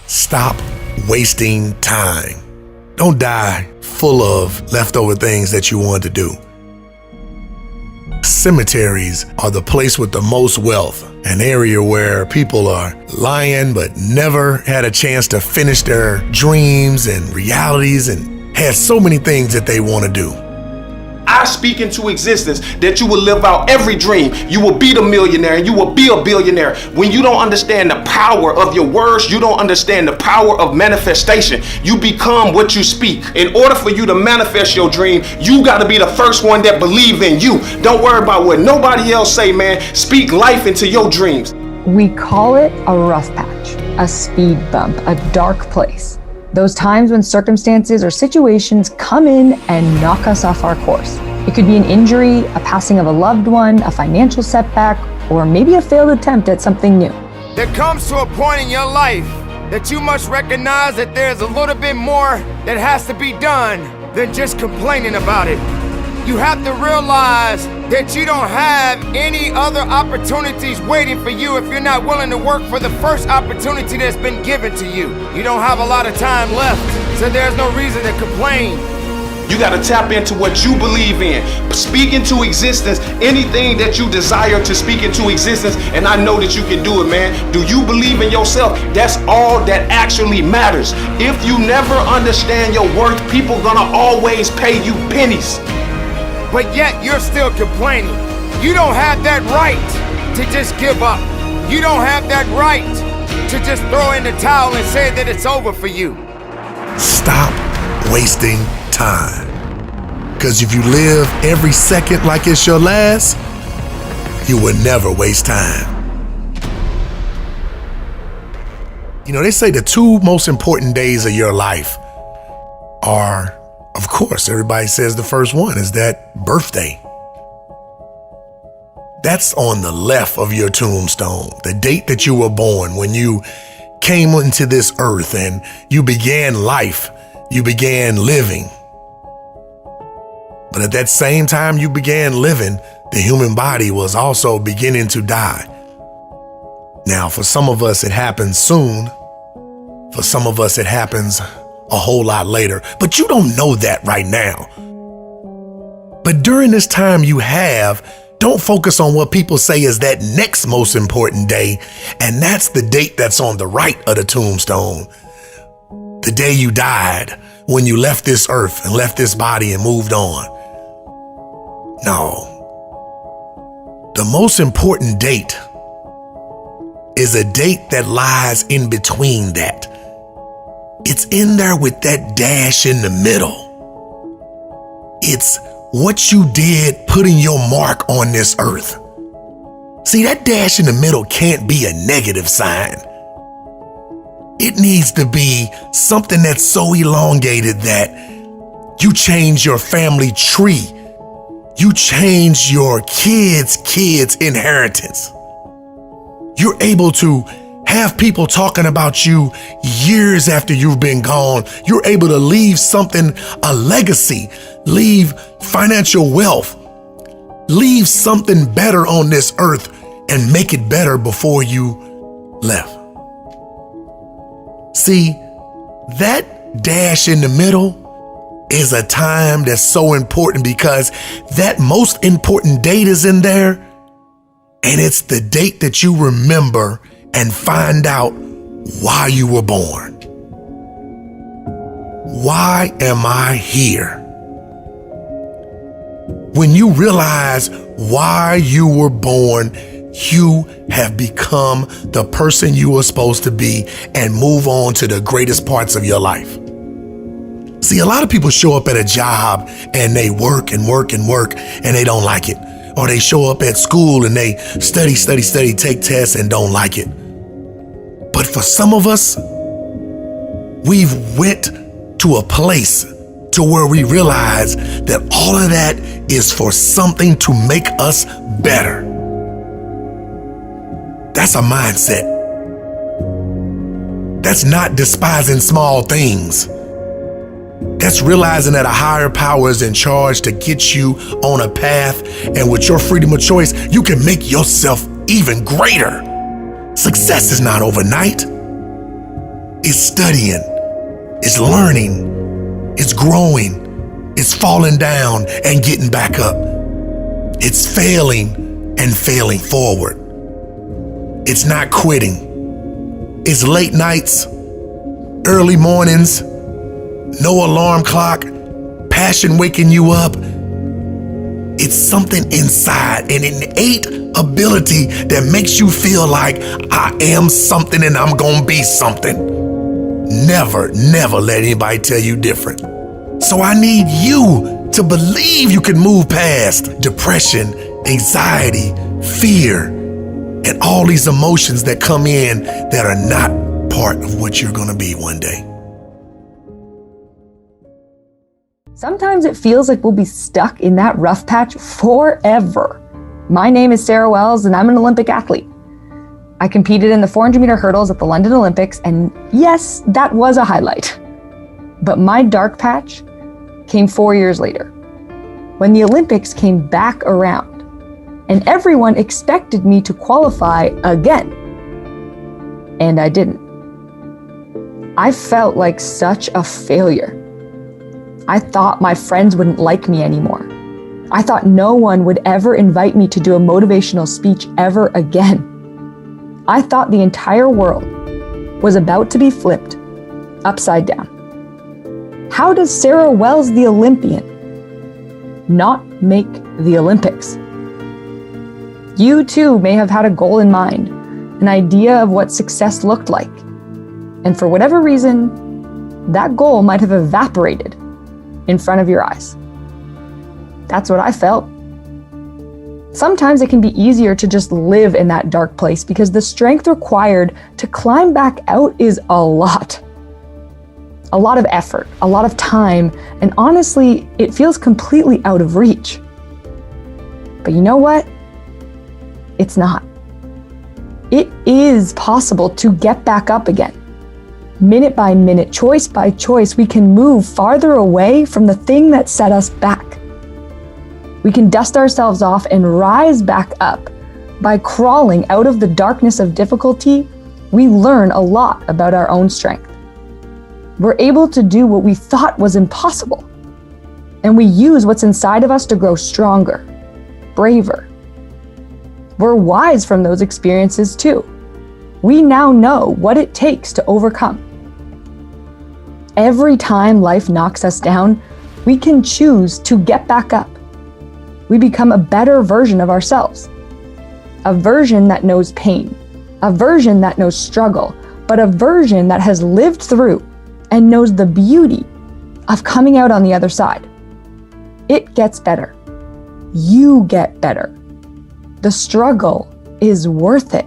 Stop wasting time. Don't die full of leftover things that you want to do. Cemeteries are the place with the most wealth, an area where people are lying but never had a chance to finish their dreams and realities and had so many things that they want to do. I speak into existence that you will live out every dream. You will be the millionaire and you will be a billionaire. When you don't understand the power of your words, you don't understand the power of manifestation. You become what you speak. In order for you to manifest your dream, you got to be the first one that believe in you. Don't worry about what nobody else say, man. Speak life into your dreams. We call it a rough patch, a speed bump, a dark place. Those times when circumstances or situations come in and knock us off our course. It could be an injury, a passing of a loved one, a financial setback, or maybe a failed attempt at something new. There comes to a point in your life that you must recognize that there's a little bit more that has to be done than just complaining about it. You have to realize that you don't have any other opportunities waiting for you if you're not willing to work for the first opportunity that's been given to you. You don't have a lot of time left, so there's no reason to complain. You got to tap into what you believe in. Speak into existence anything that you desire to speak into existence, and I know that you can do it, man. Do you believe in yourself? That's all that actually matters. If you never understand your worth, people gonna always pay you pennies. But yet you're still complaining. You don't have that right to just give up. You don't have that right to just throw in the towel and say that it's over for you. Stop wasting time. Because if you live every second like it's your last, you will never waste time. You know, they say the two most important days of your life are, of course, everybody says the first one is that birthday. That's on the left of your tombstone, the date that you were born, when you came into this earth and you began life, you began living. But at that same time you began living, the human body was also beginning to die. Now, for some of us, it happens soon. For some of us, it happens a whole lot later, but you don't know that right now. But during this time you have, don't focus on what people say is that next most important day, and that's the date that's on the right of the tombstone. The day you died, when you left this earth and left this body and moved on. No. The most important date is a date that lies in between that. It's in there with that dash in the middle. It's what you did putting your mark on this earth. See, that dash in the middle can't be a negative sign. It needs to be something that's so elongated that you change your family tree. You change your kids' inheritance. You're able to have people talking about you years after you've been gone. You're able to leave something, a legacy, leave financial wealth, leave something better on this earth and make it better before you left. See, that dash in the middle is a time that's so important because that most important date is in there, and it's the date that you remember and find out why you were born. Why am I here? When you realize why you were born, you have become the person you were supposed to be and move on to the greatest parts of your life. See, a lot of people show up at a job and they work and work and work and they don't like it. Or they show up at school and they study, take tests and don't like it. But for some of us, we've went to a place to where we realize that all of that is for something to make us better. That's a mindset. That's not despising small things. That's realizing that a higher power is in charge to get you on a path, and with your freedom of choice, you can make yourself even greater. Success is not overnight. It's studying, it's learning, it's growing, it's falling down and getting back up. It's failing and failing forward. It's not quitting. It's late nights, early mornings, no alarm clock, passion waking you up. It's something inside, an innate ability that makes you feel like I am something and I'm gonna be something. Never let anybody tell you different. So I need you to believe you can move past depression, anxiety, fear, and all these emotions that come in that are not part of what you're gonna be one day. Sometimes it feels like we'll be stuck in that rough patch forever. My name is Sarah Wells and I'm an Olympic athlete. I competed in the 400-meter hurdles at the London Olympics, and yes, that was a highlight. But my dark patch came 4 years later, when the Olympics came back around, and everyone expected me to qualify again. And I didn't. I felt like such a failure. I thought my friends wouldn't like me anymore. I thought no one would ever invite me to do a motivational speech ever again. I thought the entire world was about to be flipped upside down. How does Sarah Wells, the Olympian, not make the Olympics? You too may have had a goal in mind, an idea of what success looked like. And for whatever reason, that goal might have evaporated in front of your eyes. That's what I felt. Sometimes it can be easier to just live in that dark place because the strength required to climb back out is a lot. A lot of effort, a lot of time, and honestly, it feels completely out of reach. But you know what? It's not. It is possible to get back up again. Minute by minute, choice by choice, we can move farther away from the thing that set us back. We can dust ourselves off and rise back up. By crawling out of the darkness of difficulty, we learn a lot about our own strength. We're able to do what we thought was impossible. And we use what's inside of us to grow stronger, braver. We're wise from those experiences too. We now know what it takes to overcome. Every time life knocks us down, we can choose to get back up. We become a better version of ourselves. A version that knows pain, a version that knows struggle, but a version that has lived through and knows the beauty of coming out on the other side. It gets better. You get better. The struggle is worth it.